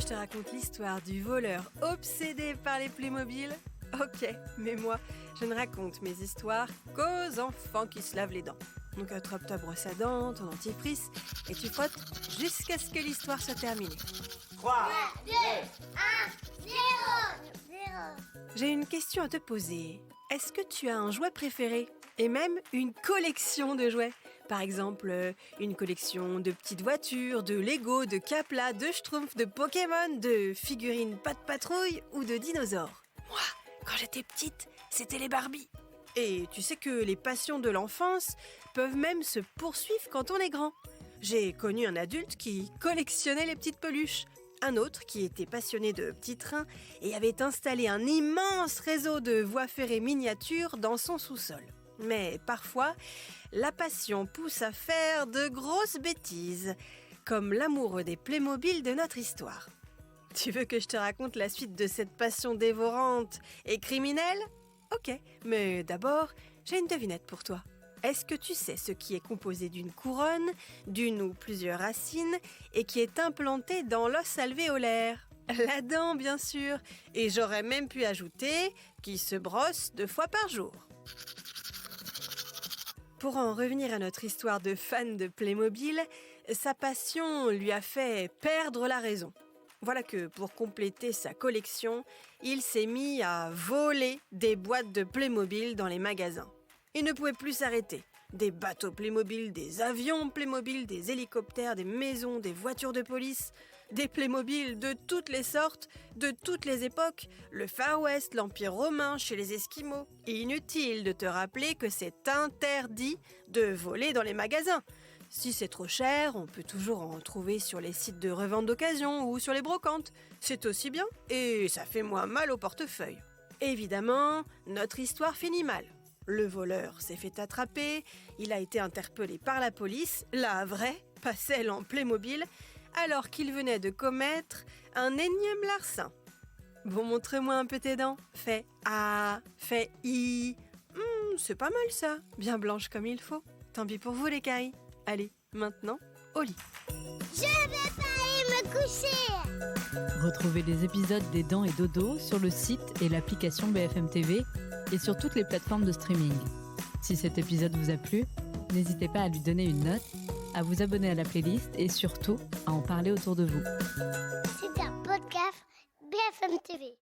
te raconte l'histoire du voleur obsédé par les Playmobil? Ok, mais moi, je ne raconte mes histoires qu'aux enfants qui se lavent les dents. Donc attrape ta brosse à dents, ton dentifrice, et tu frottes jusqu'à ce que l'histoire soit terminée. 3, 2, 1, 0. J'ai une question à te poser. Est-ce que tu as un jouet préféré? Et même une collection de jouets? Par exemple, une collection de petites voitures, de Lego, de Capla, de Schtroumpfs, de Pokémon, de figurines Pat' Patrouille ou de dinosaures? Moi, quand j'étais petite, c'était les Barbie. Et tu sais que les passions de l'enfance peuvent même se poursuivre quand on est grand. J'ai connu un adulte qui collectionnait les petites peluches. Un autre qui était passionné de petits trains et avait installé un immense réseau de voies ferrées miniatures dans son sous-sol. Mais parfois, la passion pousse à faire de grosses bêtises, comme l'amoureux des Playmobil de notre histoire. Tu veux que je te raconte la suite de cette passion dévorante et criminelle? Ok, mais d'abord, j'ai une devinette pour toi. Est-ce que tu sais ce qui est composé d'une couronne, d'une ou plusieurs racines, et qui est implanté dans l'os alvéolaire? La dent, bien sûr. Et j'aurais même pu ajouter qui se brosse 2 fois par jour. Pour en revenir à notre histoire de fan de Playmobil, sa passion lui a fait perdre la raison. Voilà que pour compléter sa collection, il s'est mis à voler des boîtes de Playmobil dans les magasins. Il ne pouvait plus s'arrêter. Des bateaux Playmobil, des avions Playmobil, des hélicoptères, des maisons, des voitures de police, des Playmobil de toutes les sortes, de toutes les époques, le Far West, l'Empire romain, chez les Esquimaux. Inutile de te rappeler que c'est interdit de voler dans les magasins. Si c'est trop cher, on peut toujours en trouver sur les sites de revente d'occasion ou sur les brocantes. C'est aussi bien et ça fait moins mal au portefeuille. Évidemment, notre histoire finit mal. Le voleur s'est fait attraper, il a été interpellé par la police, la vraie, pas celle en Playmobil, alors qu'il venait de commettre un énième larcin. Bon, montre-moi un peu tes dents. Fais A, fais I. C'est pas mal ça, bien blanche comme il faut. Tant pis pour vous les cailles. Allez, maintenant, au lit. Je vais pas aller me coucher. Retrouvez les épisodes des Dents et Dodo sur le site et l'application BFM TV et sur toutes les plateformes de streaming. Si cet épisode vous a plu, n'hésitez pas à lui donner une note, à vous abonner à la playlist et surtout à en parler autour de vous. C'est un podcast BFM TV.